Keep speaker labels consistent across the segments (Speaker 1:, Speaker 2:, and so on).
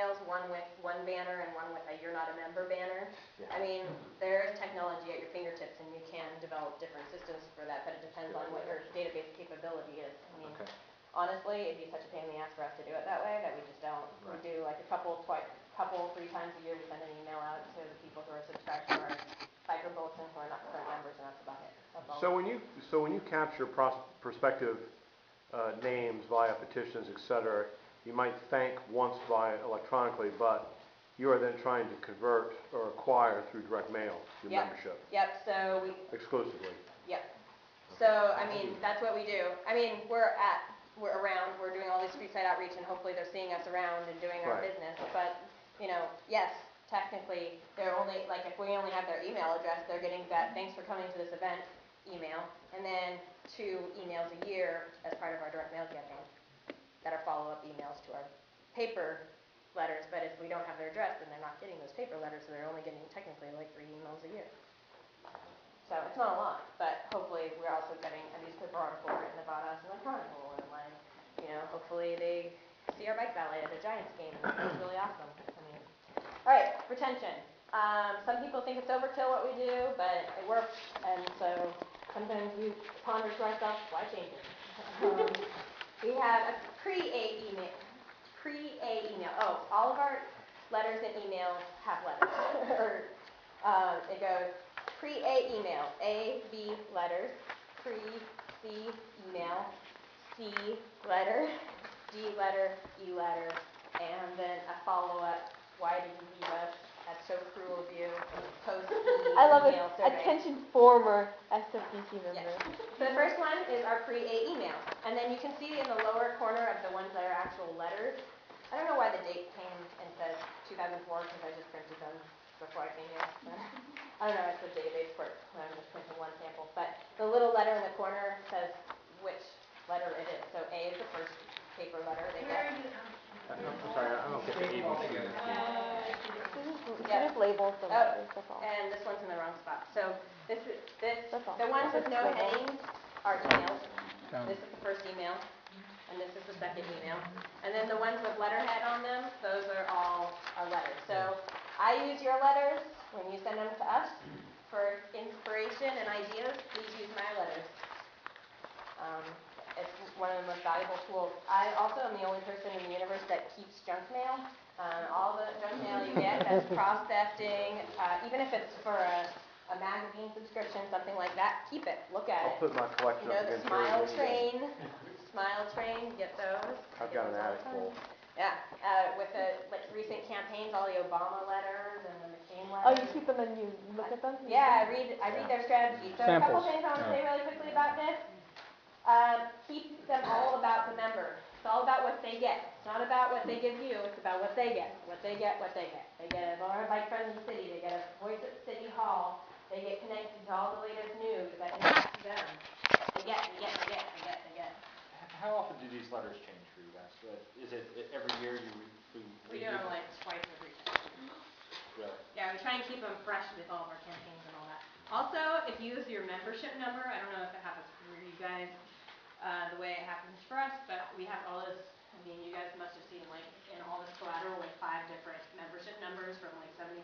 Speaker 1: emails, one with one banner and one with a "you're not a member" banner.
Speaker 2: Yeah.
Speaker 1: I mean, there is technology at your fingertips, and you can develop different systems for that, but it depends on what your database capability is. I mean, honestly, it'd be such a pain in the ass for us to do it that way that we just don't.
Speaker 2: Right.
Speaker 1: We do like a couple, 3 times a year. We send an email out to the people who are subscribed to our biker bulletin who are not current members, and that's about it. That's all.
Speaker 3: So when you capture prospective names via petitions, etc., you might thank once via electronically, but you are then trying to convert or acquire through direct mail your membership.
Speaker 1: Yep. So we.
Speaker 3: Exclusively.
Speaker 1: Yep. So I mean, that's what we do. I mean, we're around. We're doing all these street side outreach, and hopefully they're seeing us around and doing our business. But you know, yes, technically, they're only like if we only have their email address, they're getting that "thanks for coming to this event" email, and then 2 emails a year as part of our direct mail campaign that are follow-up emails to our paper letters. But if we don't have their address, then they're not getting those paper letters, so they're only getting technically like 3 emails a year. So it's not a lot, but hopefully we're also getting a newspaper article written about us in the Chronicle, and like, you know, hopefully they see our bike ballet at a Giants game, and it's really awesome. I mean, all right, retention. Some people think it's overkill what we do, but it works, and so sometimes we ponder to ourselves, why change it? We have a pre-A email. Oh, all of our letters and emails have letters. It goes pre-A email, A, B letters, pre-C email, C letter, D letter, E letter, and then a follow-up, why did you leave us? That's so cruel of you. Post-E
Speaker 4: I love it.
Speaker 1: email survey.
Speaker 4: Attention former SFDC member.
Speaker 1: Yes. So the first one is our pre-A email. And then you can see in the lower corner of the ones that are actual letters. I don't know why the date came and says 2004 because I just printed them before I came here. I don't know, it's a database quirk. I'm just printing one sample. But the little letter in the corner says which letter it is. So A is the first paper letter they get.
Speaker 3: I'm sorry, I don't get the ABC.
Speaker 4: Just labels the letters, that's all.
Speaker 1: And this one's in the wrong spot. So the
Speaker 4: all.
Speaker 1: ones with no headings are emails. This is the first email, and this is the second email. And then the ones with letterhead on them, those are all our letters. So I use your letters when you send them to us for inspiration and ideas. Please use my letters. It's one of the most valuable tools. I also am the only person in the universe that keeps junk mail. All the junk mail you get that's processing, even if it's for a magazine subscription, something like that, keep it. Look at it.
Speaker 3: I'll put my collection
Speaker 1: up
Speaker 3: against
Speaker 1: the Smile Train, get those.
Speaker 3: I've got an attic full.
Speaker 1: Yeah, with the recent campaigns, all the Obama letters and the McCain letters.
Speaker 4: Oh, you keep them and you look at them?
Speaker 1: Yeah, I read their strategy. So
Speaker 5: Samples.
Speaker 1: a couple things I want to say really quickly about this. Keep them all about the member. It's all about what they get. It's not about what they give you, it's about what they get. What they get. They get a bike friendly city, they get a voice at City Hall, they get connected to all the latest news that impacts them. They get.
Speaker 2: How often do these letters change for you guys? Is it every year
Speaker 1: we do them like twice every year.
Speaker 2: Really?
Speaker 1: Yeah, we try and keep them fresh with all of our campaigns and all that. Also, if you use your membership number, I don't know if it happens for you guys the way it happens for us, but we have all this, I mean, you guys must have seen like in all this collateral like 5 different membership numbers from like 7,500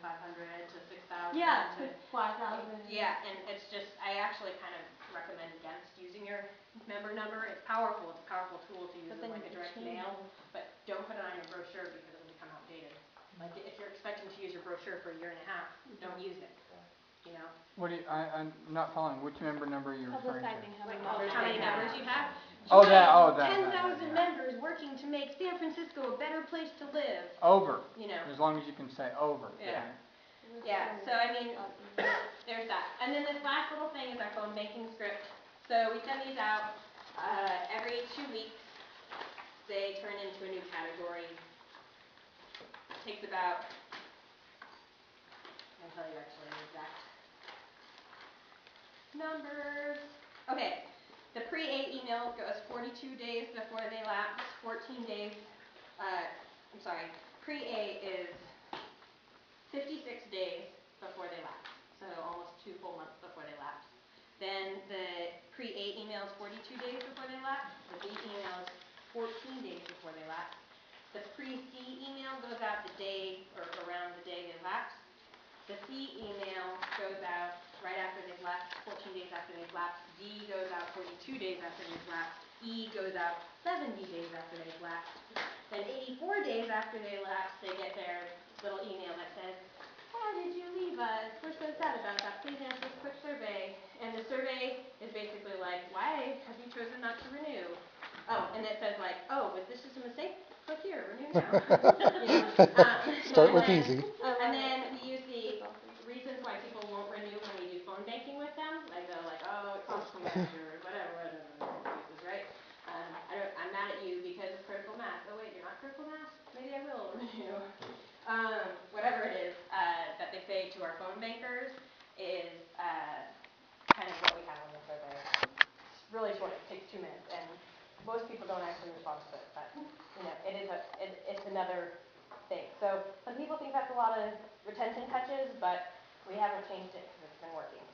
Speaker 1: to 6,000 to
Speaker 4: 5,000.
Speaker 1: Yeah, and it's just, I actually kind of recommend against using your member number. It's powerful. It's a powerful tool to use in like a direct mail, but don't put it on your brochure because it'll become outdated. Like if you're expecting to use your brochure for a year and a half, don't use it. You know?
Speaker 5: What do you, I'm not following. Which member number you're referring to?
Speaker 1: How many members you have?
Speaker 5: Oh, that.
Speaker 1: 10,000 members working to make San Francisco a better place to live.
Speaker 5: Over.
Speaker 1: You know.
Speaker 5: As long as you can say over.
Speaker 1: Yeah. Yeah, so I mean, there's that. And then this last little thing is our phone banking script. So we send these out every 2 weeks. They turn into a new category. It takes about, I'll tell you actually the exact numbers. Okay, the pre-A email goes 42 days before they lapse, 14 days, pre-A is 56 days before they lapse, so almost 2 full months before they lapse. Then the pre-A email is 42 days before they lapse, the B email is 14 days before they lapse, The pre-C email goes out the day or around the day they lapse. The C email goes out right after they've lapsed, 14 days after they've lapsed. D goes out 42 days after they've lapsed. E goes out 70 days after they've lapsed. Then 84 days after they lapse, they get their little email that says, "Why did you leave us? We're so sad about that. Please answer this quick survey." And the survey is basically like, "Why have you chosen not to renew?" Oh, and it says like, "Oh, was this just a mistake? Click here, renew now."
Speaker 6: Start with
Speaker 1: and
Speaker 6: easy.
Speaker 1: and then we use the reasons why people won't renew when we do phone banking with them. Like they're like, "Oh, it costs too much," or whatever excuses, right? I'm mad at you because of critical mass. Oh wait, you're not critical mass? Maybe I will renew. Whatever it is that they say to our phone bankers is kind of what we have on the survey. It's really short. It takes 2 minutes, and most people don't actually respond to it. But you know, it's another thing. So some people think that's a lot of retention touches, but we haven't changed it because it's been working.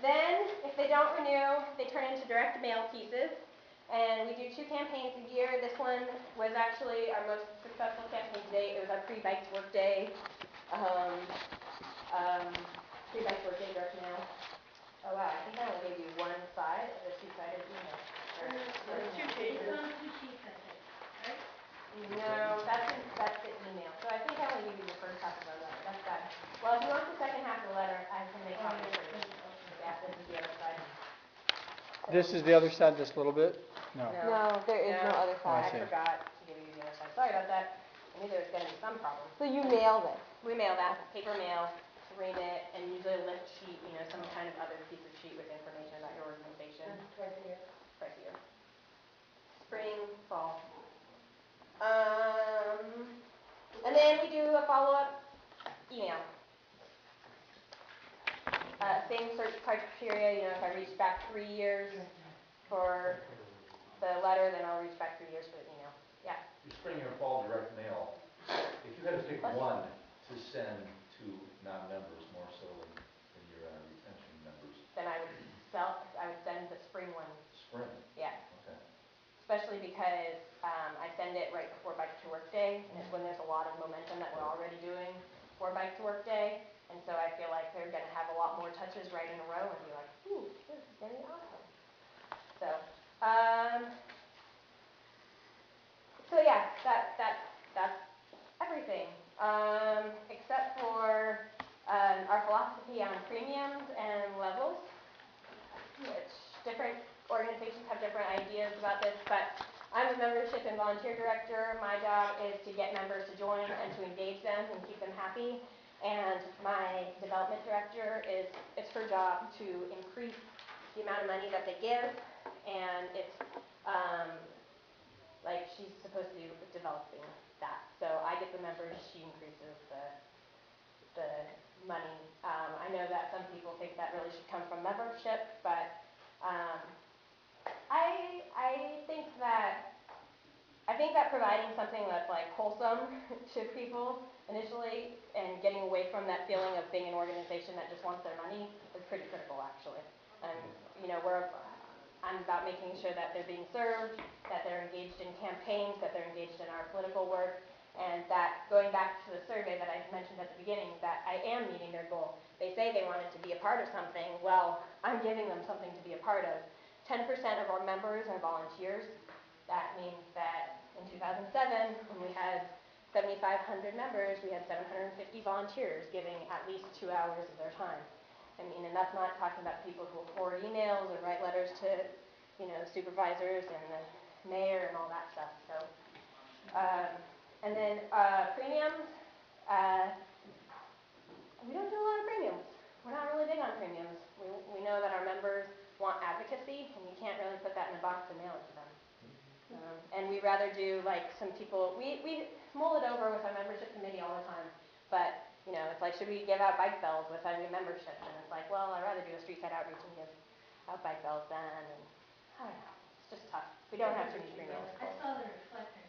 Speaker 1: Then, if they don't renew, they turn into direct mail pieces. And we do 2 campaigns a year. This one was actually our most successful campaign to date. It was our pre-bikes work day. Pre-bikes work day direct mail. Oh wow, I think I only gave you one side of the 2-sided email.
Speaker 7: There's 2 sheets. It's on 2 sheets, I think, right?
Speaker 1: No, that's the email. So I think I only gave you the first half of the letter. That's bad. Well, if you want the second half of the letter, I can make copies for you. Yeah, this is the other side.
Speaker 5: This is the other side just a little bit? No.
Speaker 4: No, there is no other
Speaker 5: Oh, I
Speaker 4: side.
Speaker 5: see.
Speaker 1: I forgot to give you the other side. Sorry about that. I knew there was going to be some problem.
Speaker 4: So you mailed it.
Speaker 1: We mail that, paper mail, ream it, and usually a lift sheet, you know, some kind of other piece of sheet with information about your organization.
Speaker 7: Twice a year.
Speaker 1: Twice a year. Spring, fall. And then we do a follow-up email. Same search criteria, you know, if I reach back 3 years for the letter, then I'll reach back 3 years for the email. Yeah.
Speaker 8: Your spring and fall direct mail, if you had to pick one to send to non-members more so than your retention members.
Speaker 1: Then I would send the spring one.
Speaker 8: Spring?
Speaker 1: Yeah.
Speaker 8: Okay.
Speaker 1: Especially because I send it right before Bike to Work Day, and it's when there's a lot of momentum that we're already doing for Bike to Work Day. And so I feel like they're going to have a lot more touches right in a row and be like, "Ooh, this is very awesome." So yeah, that's everything. Except for our philosophy on premiums and levels, which different organizations have different ideas about this, but I'm a membership and volunteer director. My job is to get members to join and to engage them and keep them happy. And my development director it's her job to increase the amount of money that they give, and it's like she's supposed to be developing that. So I get the members, she increases the money. I know that some people think that really should come from membership, but I think that providing something that's like wholesome to people initially and getting away from that feeling of being an organization that just wants their money is pretty critical actually. And you know, I'm about making sure that they're being served, that they're engaged in campaigns, that they're engaged in our political work, and that going back to the survey that I mentioned at the beginning, that I am meeting their goal. They say they wanted to be a part of something. Well, I'm giving them something to be a part of. 10% of our members are volunteers. That means that in 2007, when we had 7,500 members, we had 750 volunteers giving at least 2 hours of their time. I mean, and that's not talking about people who will forward emails or write letters to, you know, supervisors and the mayor and all that stuff. So, and then premiums, we don't do a lot of premiums. We're not really big on premiums. We know that our members want advocacy, and you can't really put that in a box and mail it to them. And we rather do like some people, we mull it over with our membership committee all the time, but you know, it's like, should we give out bike bells with every membership? And it's like, well, I'd rather do a street side outreach and give out bike bells then, and I don't know, it's just tough. We don't have too many premiums.
Speaker 7: I saw the reflector